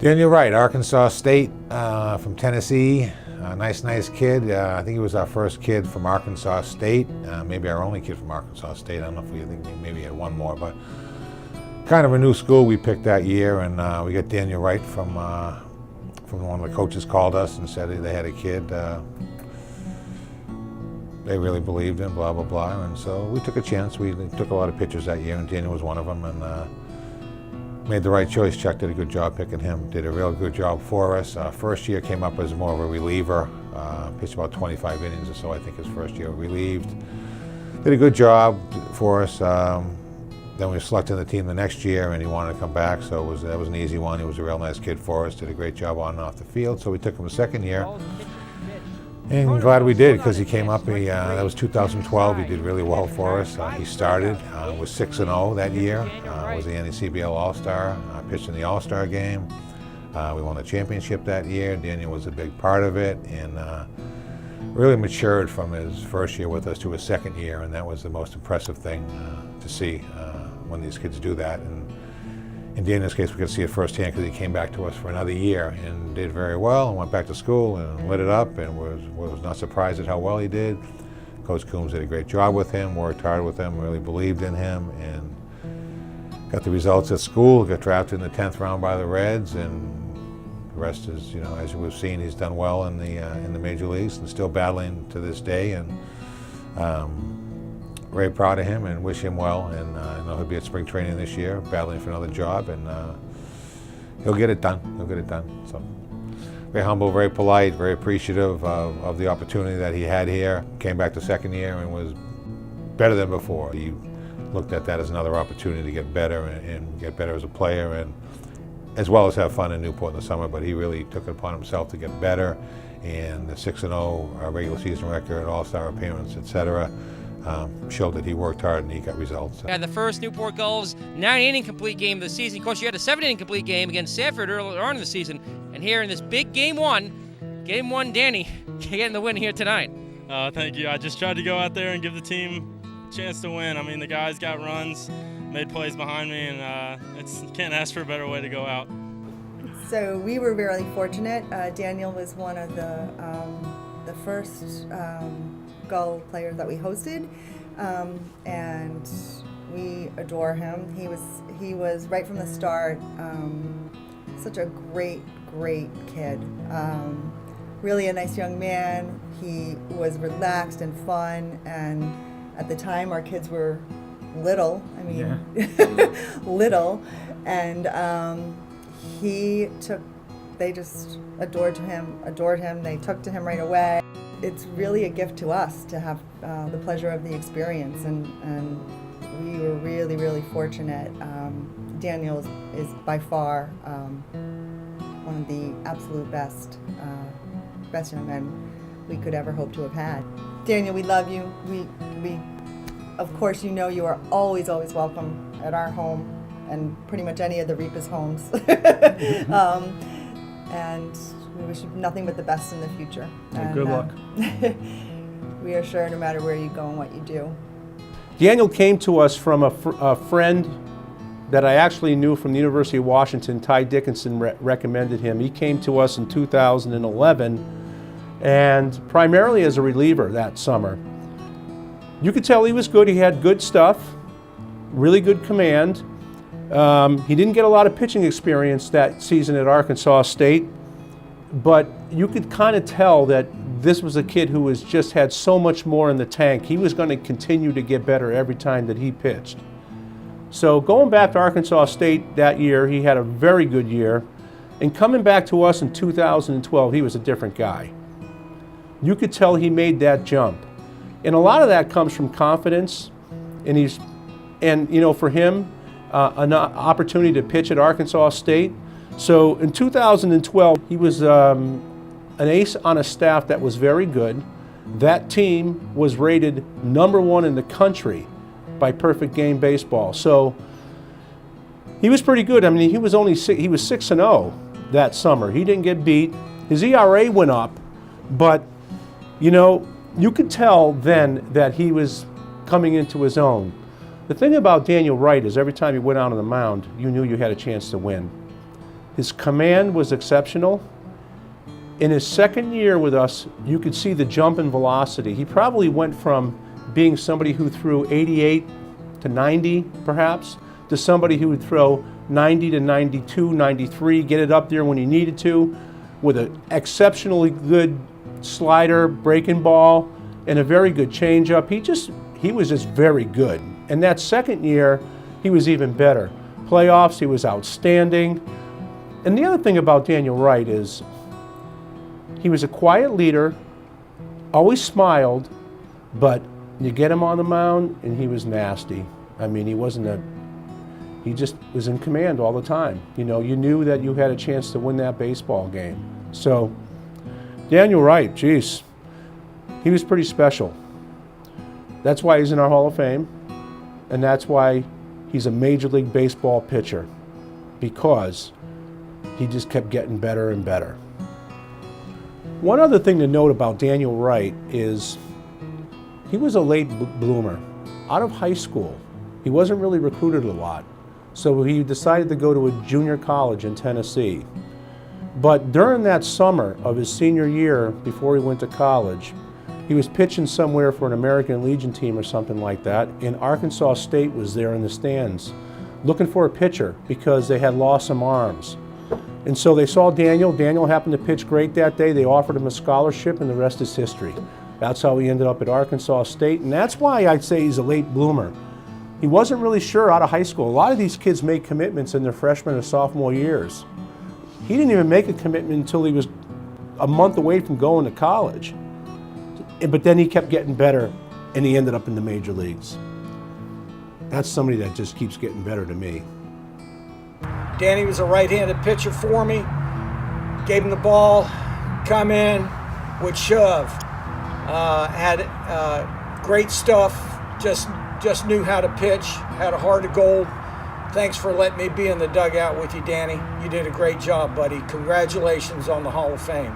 Daniel Wright, Arkansas State, from Tennessee. Nice kid. I think he was our first kid from Arkansas State. Maybe our only kid from Arkansas State. I don't know if we think maybe had one more, but kind of a new school we picked that year, and we got Daniel Wright from one of the coaches called us and said they had a kid. They really believed in, blah, blah, blah, and so we took a chance. We took a lot of pictures that year, and Daniel was one of them, and made the right choice. Chuck did a good job picking him, did a real good job for us. First year came up as more of a reliever, pitched about 25 innings or so, I think his first year relieved. Did a good job for us. Then we were selected in the team the next year, and he wanted to come back, so that was an easy one. He was a real nice kid for us, did a great job on and off the field, so we took him the second year. And I'm glad we did, because he came up, that was 2012, he did really well for us. He started, was 6-0 that year, was the NECBL All-Star, pitched in the All-Star game. We won the championship that year. Daniel was a big part of it, and really matured from his first year with us to his second year, and that was the most impressive thing to see when these kids do that. And in Daniel's case, we could see it firsthand because he came back to us for another year and did very well, and went back to school and lit it up, and was not surprised at how well he did. Coach Coombs did a great job with him, worked hard with him, really believed in him, and got the results at school. Got drafted in the 10th round by the Reds, and the rest is, as we've seen, he's done well in the major leagues and still battling to this day. And very proud of him and wish him well. And I know he'll be at spring training this year, battling for another job, and he'll get it done. He'll get it done. So very humble, very polite, very appreciative of the opportunity that he had here. Came back the second year and was better than before. He looked at that as another opportunity to get better and get better as a player, and as well as have fun in Newport in the summer. But he really took it upon himself to get better, and the 6-0 regular season record, All-Star appearance, etc. Showed that he worked hard and he got results. Yeah, the first Newport Gulls 9-inning complete game of the season. Of course, you had a 7-inning complete game against Sanford earlier on in the season. And here in this big game one, Danny, getting the win here tonight. Thank you. I just tried to go out there and give the team a chance to win. I mean, the guys got runs, made plays behind me, and can't ask for a better way to go out. So we were really fortunate. Daniel was one of the first Gull players that we hosted, and we adore him. He was right from the start such a great kid. Really a nice young man. He was relaxed and fun, and at the time our kids were little. I mean, yeah. Little, and they just adored him. They took to him right away. It's really a gift to us to have the pleasure of the experience, and we were really fortunate. Daniel is by far one of the absolute best young men we could ever hope to have had. Daniel, we love you. We of course, you are always welcome at our home and pretty much any of the Reapa's homes. And we wish you nothing but the best in the future. And good luck. We are sure no matter where you go and what you do. Daniel came to us from a friend that I actually knew from the University of Washington. Ty Dickinson recommended him. He came to us in 2011, and primarily as a reliever that summer. You could tell he was good. He had good stuff, really good command. He didn't get a lot of pitching experience that season at Arkansas State, but you could kind of tell that this was a kid who just had so much more in the tank. He was going to continue to get better every time that he pitched. So going back to Arkansas State that year, he had a very good year. And coming back to us in 2012, he was a different guy. You could tell he made that jump. And a lot of that comes from confidence. And for him, an opportunity to pitch at Arkansas State. So in 2012, he was an ace on a staff that was very good. That team was rated #1 in the country by Perfect Game Baseball. So he was pretty good. I mean, he was 6-0 that summer. He didn't get beat. His ERA went up, but you could tell then that he was coming into his own. The thing about Daniel Wright is every time he went out on the mound, you knew you had a chance to win. His command was exceptional. In his second year with us, you could see the jump in velocity. He probably went from being somebody who threw 88 to 90, perhaps, to somebody who would throw 90 to 92, 93, get it up there when he needed to, with an exceptionally good slider, breaking ball, and a very good changeup. He was just very good. And that second year, he was even better. Playoffs, he was outstanding. And the other thing about Daniel Wright is he was a quiet leader, always smiled, but you get him on the mound and he was nasty. I mean, he just was in command all the time. You know, you knew that you had a chance to win that baseball game. So, Daniel Wright, geez, he was pretty special. That's why he's in our Hall of Fame, and that's why he's a Major League Baseball pitcher, because he just kept getting better and better. One other thing to note about Daniel Wright is he was a late bloomer. Out of high school, he wasn't really recruited a lot, so he decided to go to a junior college in Tennessee. But during that summer of his senior year, before he went to college, he was pitching somewhere for an American Legion team or something like that, and Arkansas State was there in the stands looking for a pitcher because they had lost some arms. And so they saw Daniel. Daniel happened to pitch great that day. They offered him a scholarship, and the rest is history. That's how he ended up at Arkansas State, and that's why I'd say he's a late bloomer. He wasn't really sure out of high school. A lot of these kids make commitments in their freshman or sophomore years. He didn't even make a commitment until he was a month away from going to college. But then he kept getting better, and he ended up in the major leagues. That's somebody that just keeps getting better to me. Danny was a right-handed pitcher for me. Gave him the ball, come in, would shove. Had great stuff, just knew how to pitch, had a heart of gold. Thanks for letting me be in the dugout with you, Danny. You did a great job, buddy. Congratulations on the Hall of Fame.